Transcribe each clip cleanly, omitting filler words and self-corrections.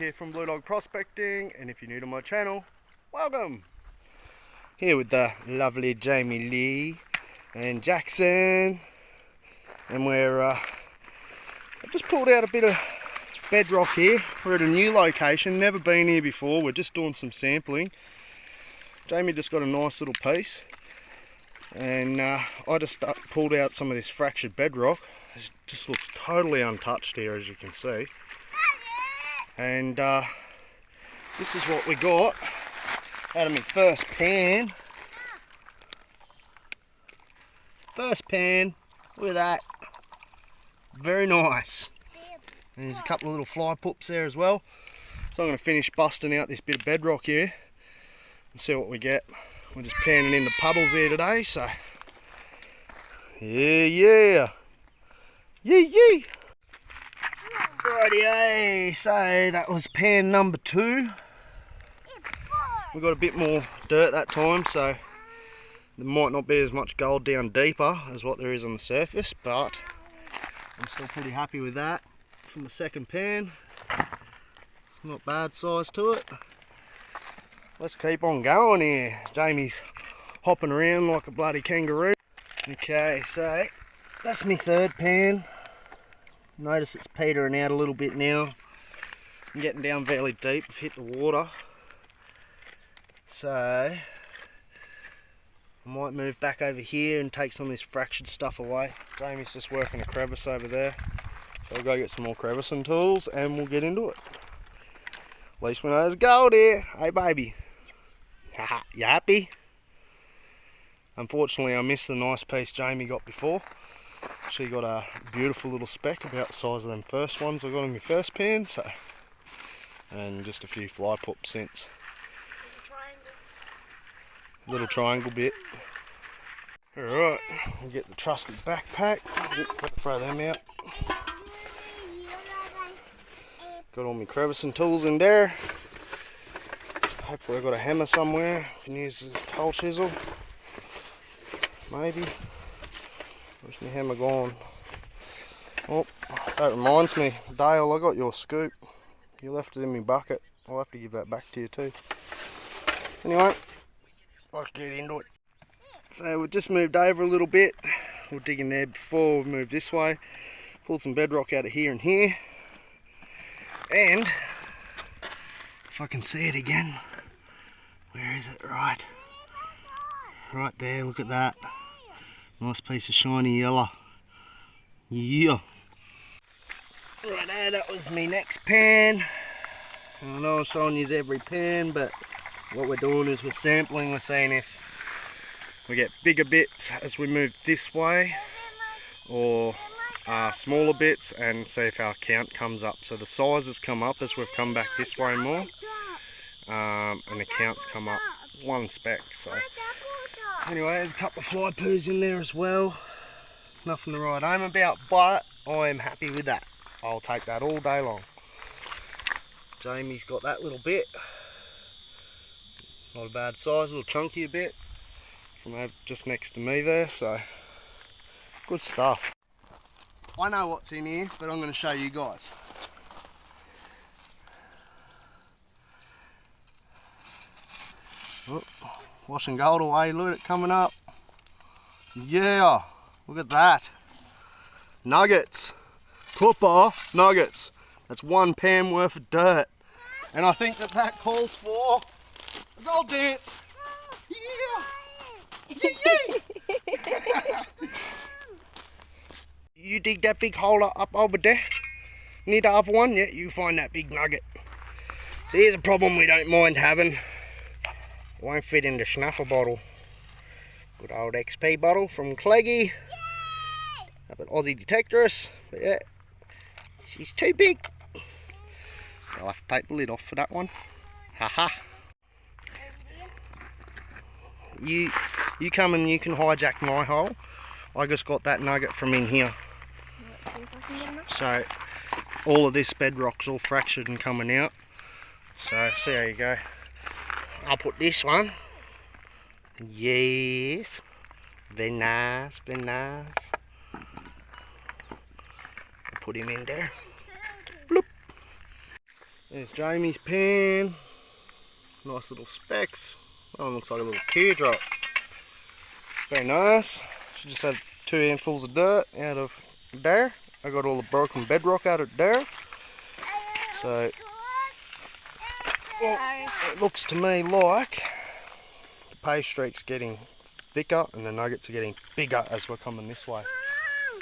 here from Blue Dog Prospecting, and if you're new to my channel, welcome! Here with the lovely Jamie Lee and Jackson, and I just pulled out a bit of bedrock here. We're at a new location, never been here before, we're just doing some sampling. Jamie just got a nice little piece, and I just pulled out some of this fractured bedrock. It just looks totally untouched here, as you can see. And this is what we got out of my first pan. Look at that. Very nice. And there's a couple of little fly pups there as well. So I'm going to finish busting out this bit of bedrock here and see what we get. We're just panning in the puddles here today, so yeah. Rightio, so that was pan number 2. We got a bit more dirt that time, so there might not be as much gold down deeper as what there is on the surface, but I'm still pretty happy with that from the second pan. Not bad size to it. Let's keep on going here. Jamie's hopping around like a bloody kangaroo. Okay, so that's my third pan. Notice it's petering out a little bit now. I'm getting down fairly deep, I've hit the water. So I might move back over here and take some of this fractured stuff away. Jamie's just working a crevice over there. So we'll go get some more crevicing tools and we'll get into it. At least we know there's gold here. Hey baby. Haha, you happy? Unfortunately I missed the nice piece Jamie got before. She got a beautiful little speck about the size of them first ones I got in my first pan, so, and just a few fly pup since. Little triangle bit. Alright, we'll get the trusty backpack. Throw them out. Got all my crevicing tools in there. Hopefully I've got a hammer somewhere. Can use the coal chisel. Maybe. Where's my hammer gone? Oh, that reminds me, Dale, I got your scoop. You left it in my bucket. I'll have to give that back to you too. Anyway, let's get into it. So we've just moved over a little bit. We were digging there before we moved this way. Pulled some bedrock out of here and here. And, if I can see it again, where is it? Right there, look at that. Nice piece of shiny yellow. Yeah. Righto, that was my next pan. I know I'm showing you every pan, but what we're doing is we're sampling. We're seeing if we get bigger bits as we move this way, or smaller bits, and see if our count comes up. So the sizes come up as we've come back this way more, and the counts come up one speck. So anyway, there's a couple of fly poos in there as well. Nothing to write home about, but I'm happy with that. I'll take that all day long. Jamie's got that little bit. Not a bad size, a little chunky a bit. From just next to me there, so good stuff. I know what's in here, but I'm going to show you guys. Oh, washing gold away, look at it coming up. Yeah, look at that. Nuggets. Copper nuggets. That's one pan worth of dirt. And I think that calls for a gold dance. Yeah. You dig that big hole up over there. Need the other one? Yeah, you find that big nugget. So here's a problem we don't mind having. It won't fit in the snuffer bottle. Good old XP bottle from Cleggy. Up at Aussie Detectorist. But yeah, she's too big. So I'll have to take the lid off for that one. Haha. You come and you can hijack my hole. I just got that nugget from in here. So all of this bedrock's all fractured and coming out. So see how you go. I'll put this one. Yes. Very nice, very nice. I'll put him in there. Bloop. There's Jamie's pan. Nice little specks. That one looks like a little teardrop. Very nice. She just had 2 handfuls of dirt out of there. I got all the broken bedrock out of there. So, well, it looks to me like the pay streak's getting thicker and the nuggets are getting bigger as we're coming this way. Oh,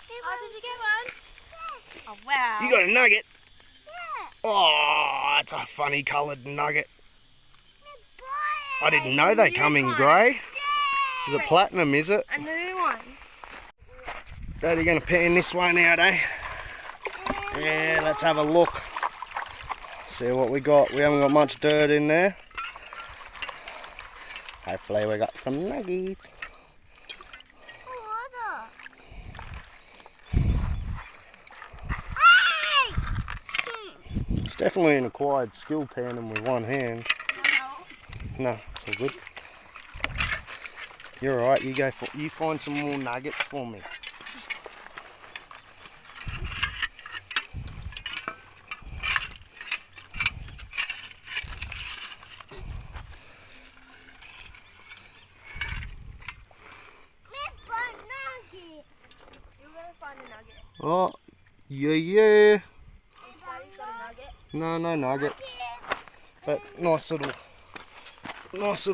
did you get one? Oh, wow. You got a nugget? Yeah. Oh, it's a funny coloured nugget. I didn't know they come in grey. Is it platinum, is it? A new one. Daddy going to pan this one out, eh? Yeah, let's have a look. See what we got. We haven't got much dirt in there. Hopefully we got some nuggies. It's definitely an acquired skill panning with one hand. No, it's all good. You're alright, you find some more nuggets for me. Oh, yeah. No nuggets. But nice little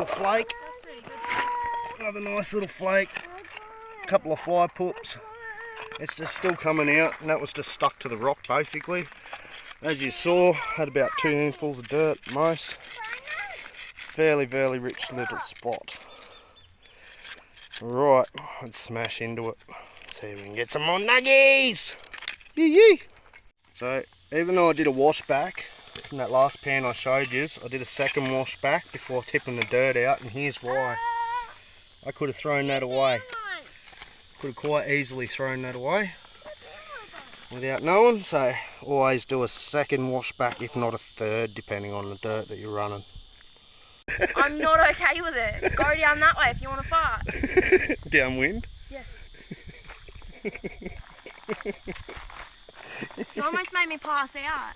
flake. Another nice little flake. A couple of fly poops. It's just still coming out, and that was just stuck to the rock basically. As you saw, had about 2 handfuls of dirt most. Fairly rich little spot. Right, let's smash into it. See if we can get some more nuggies. Yee. So, even though I did a wash back from that last pan I showed you, I did a second wash back before tipping the dirt out, and here's why. I could have thrown that away. Could have quite easily thrown that away without knowing, so always do a second wash back, if not a third, depending on the dirt that you're running. I'm not okay with it. Go down that way if you want to fart. Downwind? Yeah. You almost made me pass out.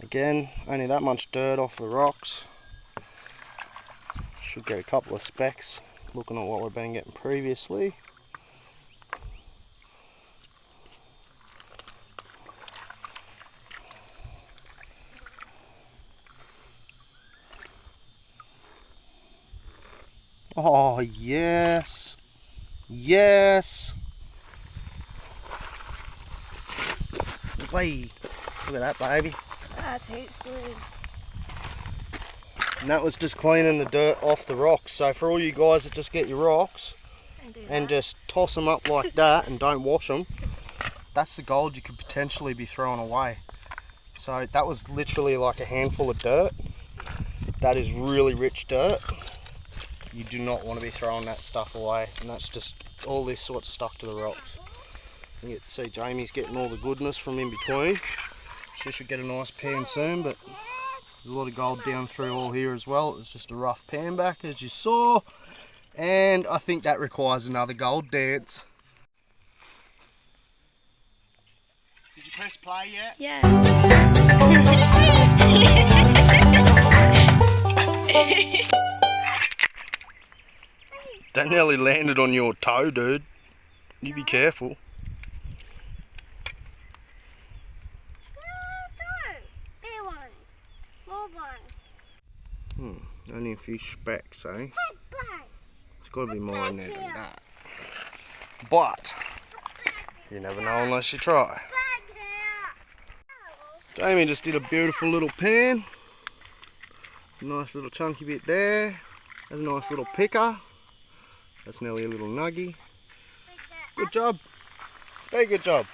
Again, only that much dirt off the rocks. Should get a couple of specks, looking at what we've been getting previously. Oh, yes. Yes. Wait, look at that, baby. That's heaps good. And that was just cleaning the dirt off the rocks. So for all you guys that just get your rocks and just toss them up like that and don't wash them, that's the gold you could potentially be throwing away. So that was literally like a handful of dirt. That is really rich dirt. You do not want to be throwing that stuff away, and that's just all this sort of stuck to the rocks. You get to see Jamie's getting all the goodness from in between. She should get a nice pan soon, but there's a lot of gold down through all here as well. It's just a rough pan back, as you saw, and I think that requires another gold dance. Did you press play yet? Yeah. That nearly landed on your toe, dude. You be careful. Only a few specks, eh? It's got to be more in there than that. But you never know unless you try. Jamie just did a beautiful little pan. Nice little chunky bit there. There's a nice little picker. That's nearly a little nuggie. Good job. Very good job.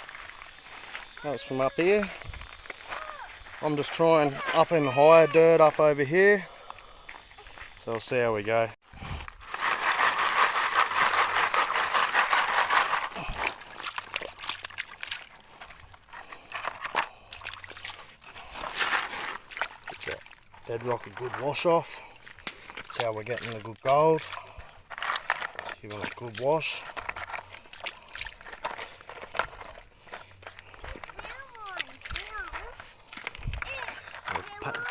That was from up here. I'm just trying up in the higher dirt up over here. So we'll see how we go. Get that bedrock a good wash off. That's how we're getting the good gold. Give it a good wash.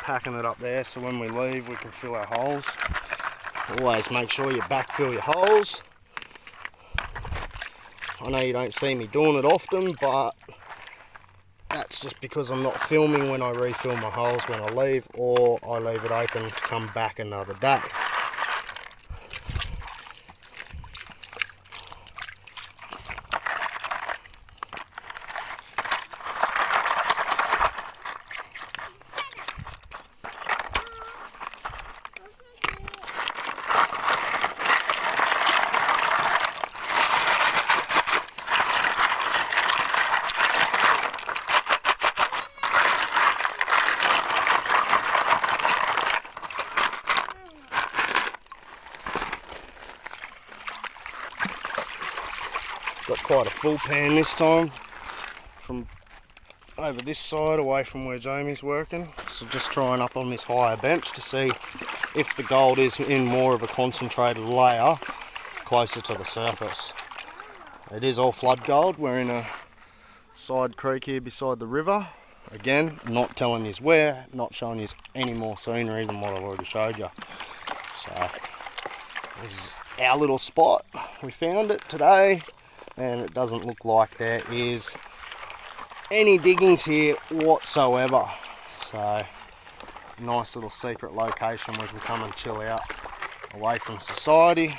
packing it up there so when we leave we can fill our holes. Always make sure you backfill your holes. I know you don't see me doing it often, but that's just because I'm not filming when I refill my holes when I leave, or I leave it open to come back another day. Got quite a full pan this time from over this side away from where Jamie's working. So just trying up on this higher bench to see if the gold is in more of a concentrated layer closer to the surface. It is all flood gold. We're in a side creek here beside the river. Again, not telling you where, not showing you any more scenery than what I've already showed you. So this is our little spot. We found it today. And it doesn't look like there is any diggings here whatsoever. So, nice little secret location we can come and chill out away from society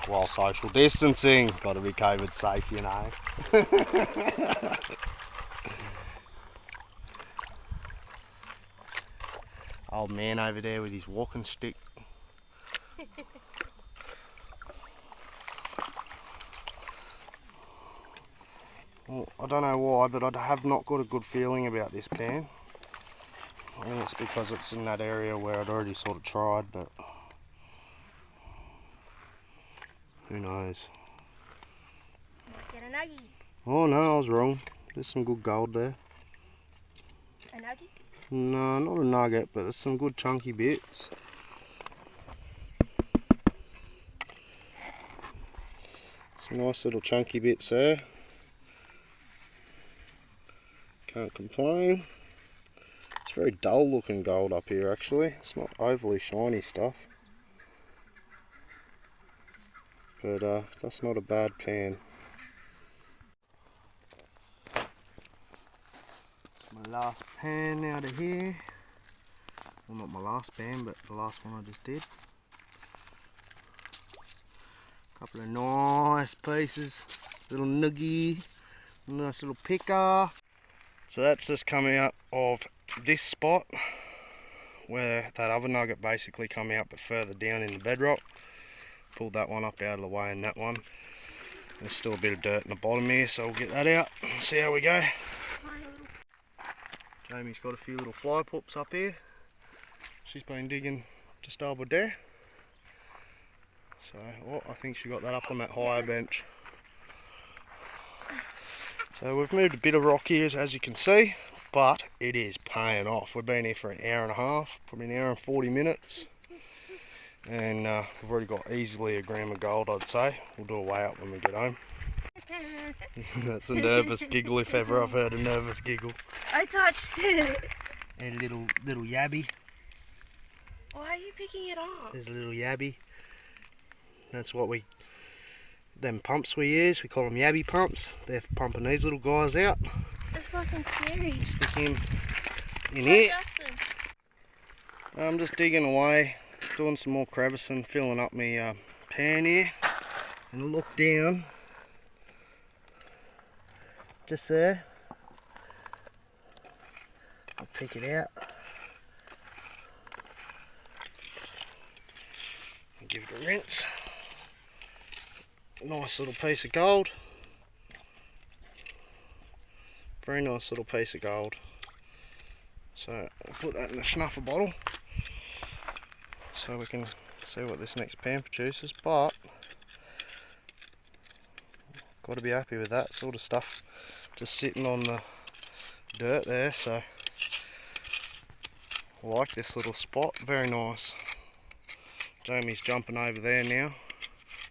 while social distancing. Got to be COVID safe, you know. Old man over there with his walking stick. Well, I don't know why, but I have not got a good feeling about this pan. I think it's because it's in that area where I'd already sort of tried, but who knows. Might get a nuggie. Oh no, I was wrong. There's some good gold there. A nuggie? No, not a nugget, but there's some good chunky bits. Some nice little chunky bits there. Can't complain. It's very dull looking gold up here actually. It's not overly shiny stuff. But that's not a bad pan. My last pan out of here. Well, not my last pan, but the last one I just did. Couple of nice pieces. Little nuggie. Nice little picker. So that's just coming out of this spot where that other nugget basically come out, but further down in the bedrock. Pulled that one up out of the way and that one. There's still a bit of dirt in the bottom here, so we'll get that out and see how we go. Jamie's got a few little fly pups up here. She's been digging just over there. So, oh, I think she got that up on that higher bench. So we've moved a bit of rock here as you can see, but it is paying off. We've been here for an hour and a half, probably an hour and 40 minutes. And we've already got easily a gram of gold, I'd say. We'll do a weigh up when we get home. That's a nervous giggle if ever I've heard a nervous giggle. I touched it. And a little yabby. Why are you picking it up? There's a little yabby. That's what them pumps we use, we call them yabby pumps. They're for pumping these little guys out. That's fucking scary. You stick him in here. I'm just digging away, doing some more crevicing, filling up my pan here. And look down, just there. I'll pick it out. And give it a rinse. Nice little piece of gold. Very nice little piece of gold. So I'll put that in the snuffer bottle so we can see what this next pan produces, but got to be happy with that sort of stuff just sitting on the dirt there. So I like this little spot, very nice. Jamie's jumping over there now.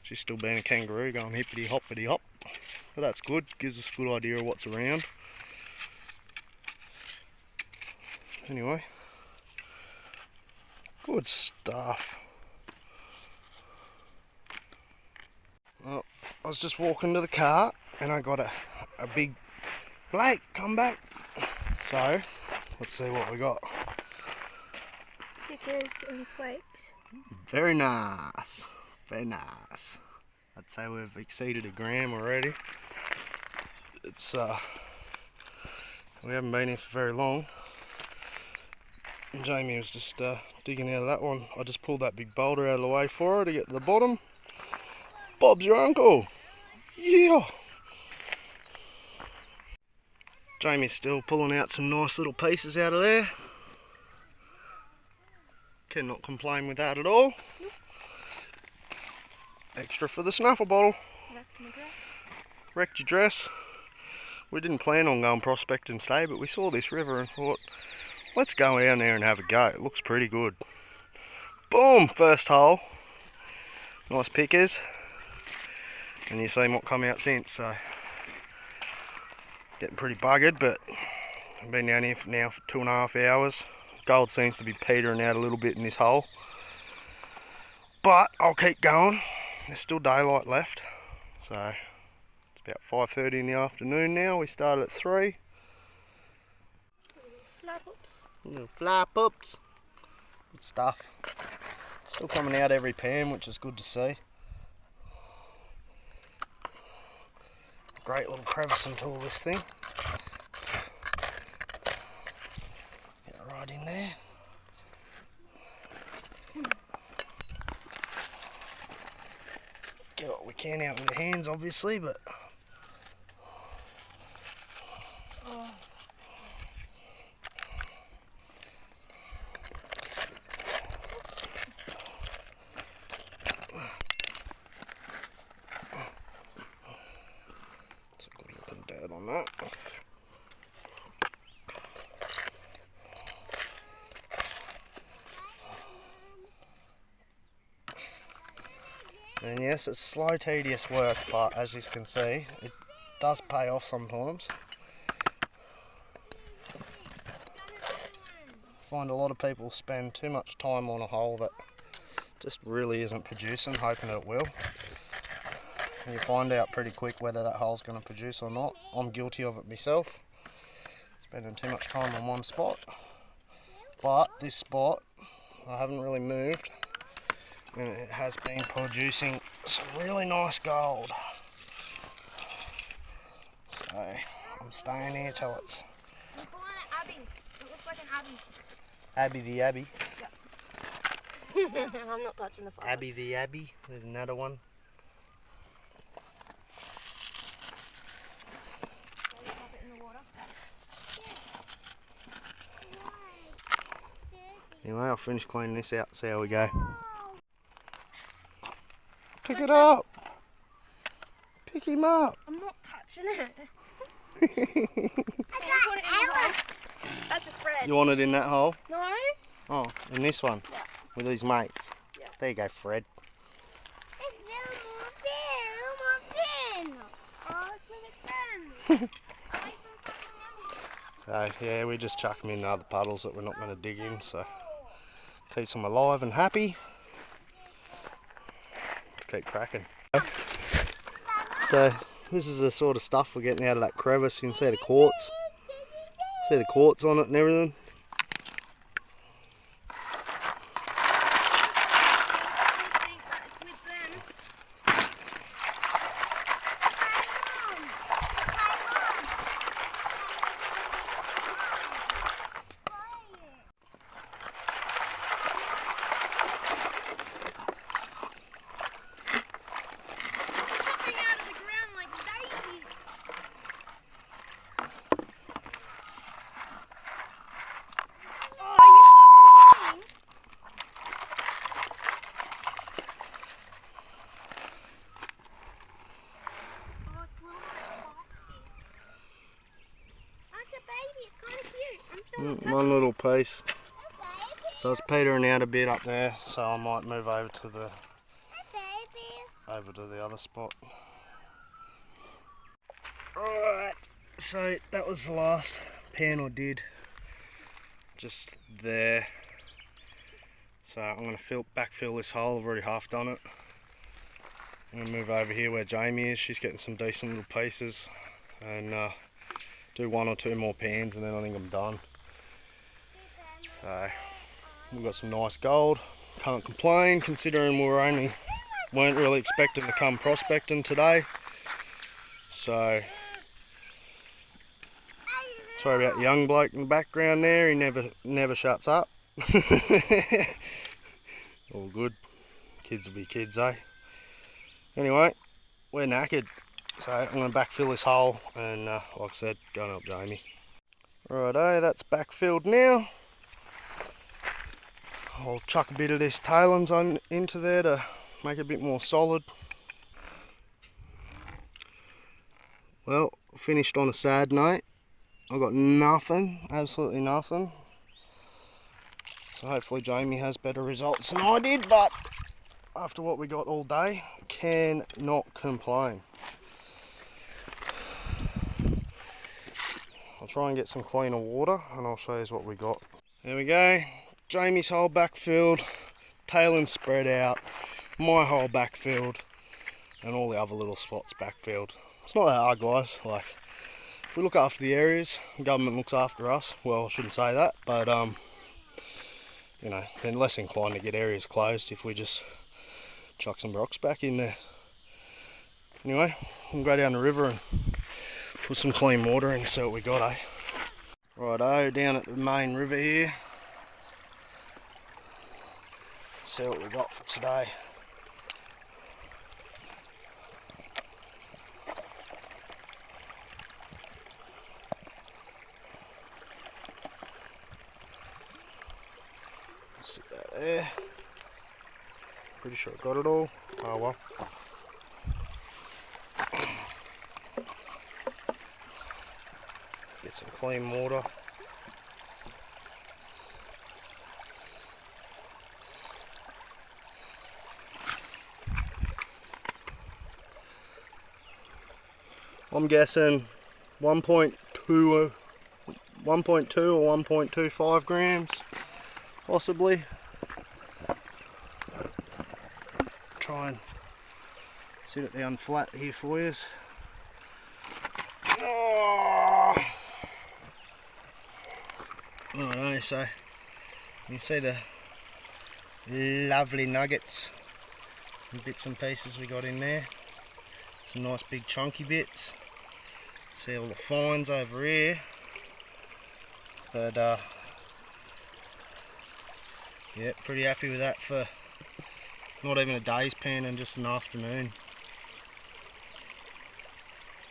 She's still being a kangaroo, going hippity hoppity hop. But that's good, gives us a good idea of what's around. Anyway, good stuff. Well, I was just walking to the car and I got a big Blake, come back. So, let's see what we got. Stickers and flakes. Very nice. Very nice. I'd say we've exceeded a gram already. It's we haven't been here for very long. And Jamie was just digging out of that one. I just pulled that big boulder out of the way for her to get to the bottom. Bob's your uncle. Yeah. Jamie's still pulling out some nice little pieces out of there. Cannot complain with that at all. Extra for the snuffer bottle. Wrecked your dress. We didn't plan on going prospecting today, but we saw this river and thought, let's go down there and have a go. It looks pretty good. Boom! First hole. Nice pickers. And you've seen what come out since, so getting pretty buggered, but I've been down here now for 2.5 hours. Gold seems to be petering out a little bit in this hole, but I'll keep going. There's still daylight left, so it's about 5:30 in the afternoon now. We started at 3. Little fly pups. Good stuff. Still coming out every pan, which is good to see. Great little crevicing tool, this thing. Get it right in there. Get what we can out with the hands, obviously, but it's a good looking dirt on that. And yes, it's slow, tedious work, but as you can see, it does pay off sometimes. I find a lot of people spend too much time on a hole that just really isn't producing, hoping it will. And you find out pretty quick whether that hole's going to produce or not. I'm guilty of it myself, spending too much time on one spot. But this spot, I haven't really moved. And it has been producing some really nice gold. So I'm staying here till it's Abby. It looks like an Abby. Abby the Abbey. Yep. I'm not touching the fire. Abby the Abbey. There's another one. Anyway, I'll finish cleaning this out, see how we go. Pick it up! Pick him up! I'm not touching it. Put it in the hole. That's a Fred. You want it in that hole? No? Oh, in this one? Yeah. With his mates? Yeah. There you go, Fred. Oh, it's with its friends. So yeah, we just chuck them in other puddles that we're not going to dig in, so keeps them alive and happy. Keep cracking. So this is the sort of stuff we're getting out of that crevice. You can see the quartz. See the quartz on it and everything. One little piece. So it's petering out a bit up there, so I might move over to the other spot. Alright, so that was the last pan I did. just there. So I'm going to backfill this hole. I've already half done it. I'm going to move over here where Jamie is. She's getting some decent little pieces, and do 1 or 2 more pans, and then I think I'm done. So we've got some nice gold. Can't complain considering weren't really expecting to come prospecting today. So sorry about the young bloke in the background there. He never shuts up. All good. Kids will be kids, eh? Anyway, we're knackered, so I'm going to backfill this hole and, like I said, go and help Jamie. Righto, that's backfilled now. I'll chuck a bit of this tailings into there to make it a bit more solid. Well, finished on a sad note. I got nothing, absolutely nothing. So hopefully Jamie has better results than I did, but after what we got all day, cannot complain. I'll try and get some cleaner water and I'll show you what we got. There we go, Jamie's hole backfilled, tailings spread out, my hole backfilled, and all the other little spots backfilled. It's not that hard, guys. Like, if we look after the areas, the government looks after us. Well, I shouldn't say that, but you know, they're less inclined to get areas closed if we just chuck some rocks back in there. Anyway, we'll go down the river and put some clean water in and see what we got, eh? Righto, down at the main river here. See what we got for today. Sit that there. Pretty sure I got it all. Oh well. Get some clean water. I'm guessing 1.2 or 1.25 grams, possibly. Try and sit it down flat here for you. Oh, alright, so you can see the lovely nuggets and bits and pieces we got in there. Some nice big chunky bits. See all the fines over here. But yeah, pretty happy with that for not even a day's pan and just an afternoon.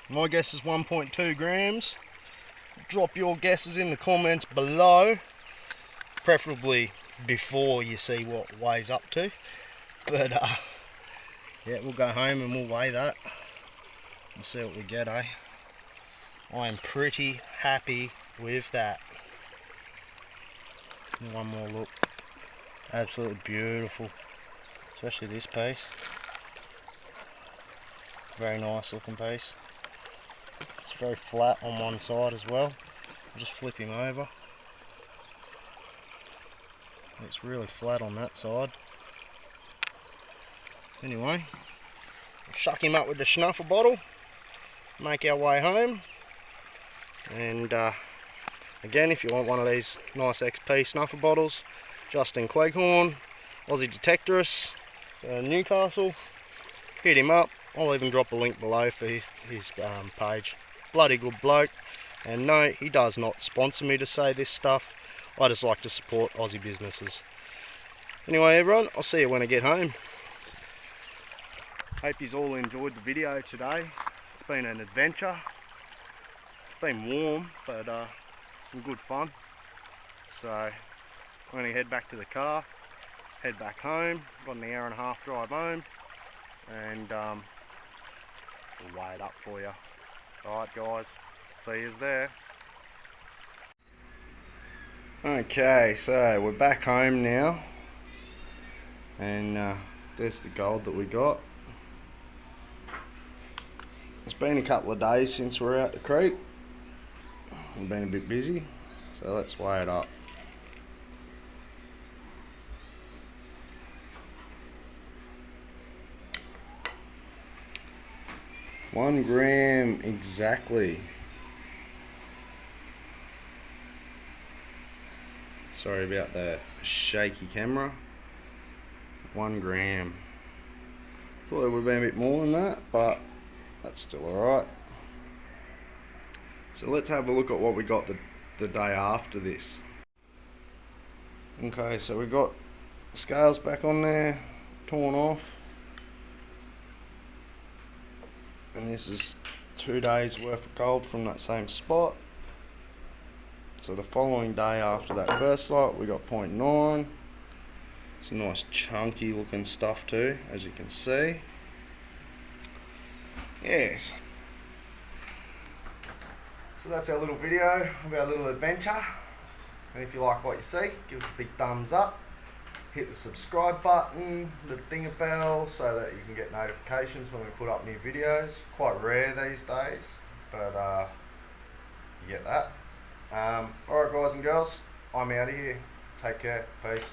My guess is 1.2 grams. Drop your guesses in the comments below, preferably before you see what weighs up to. But yeah, we'll go home and we'll weigh that and see what we get, eh? I am pretty happy with that. And one more look. Absolutely beautiful. Especially this piece. Very nice looking piece. It's very flat on one side as well. I'll just flip him over. It's really flat on that side. Anyway, we'll shuck him up with the snuffer bottle, make our way home, and again, if you want one of these nice XP snuffer bottles, Justin Cleghorn, Aussie Detectorist, Newcastle, hit him up. I'll even drop a link below for his page. Bloody good bloke, and no, he does not sponsor me to say this stuff. I just like to support Aussie businesses. Anyway, everyone, I'll see you when I get home. Hope you all enjoyed the video today. It's been an adventure. It's been warm, but some good fun. So I'm going to head back to the car, head back home. Got an hour and a half drive home, and we'll weigh it up for you. Alright guys, see you there. Okay, so we're back home now, and there's the gold that we got. It's been a couple of days since we're out the creek. We've been a bit busy, so let's weigh it up. 1 gram exactly. Sorry about the shaky camera. 1 gram. Thought it would have been a bit more than that, but that's still alright. So let's have a look at what we got the day after this. Okay, so we got scales back on there, torn off. And this is 2 days worth of gold from that same spot. So the following day after that first lot, we got 0.9. It's a nice chunky looking stuff too, as you can see. Yes. So that's our little video of our little adventure. And if you like what you see, give us a big thumbs up. Hit the subscribe button, the dinger bell, so that you can get notifications when we put up new videos. Quite rare these days, but you get that. Alright guys and girls, I'm out of here. Take care. Peace.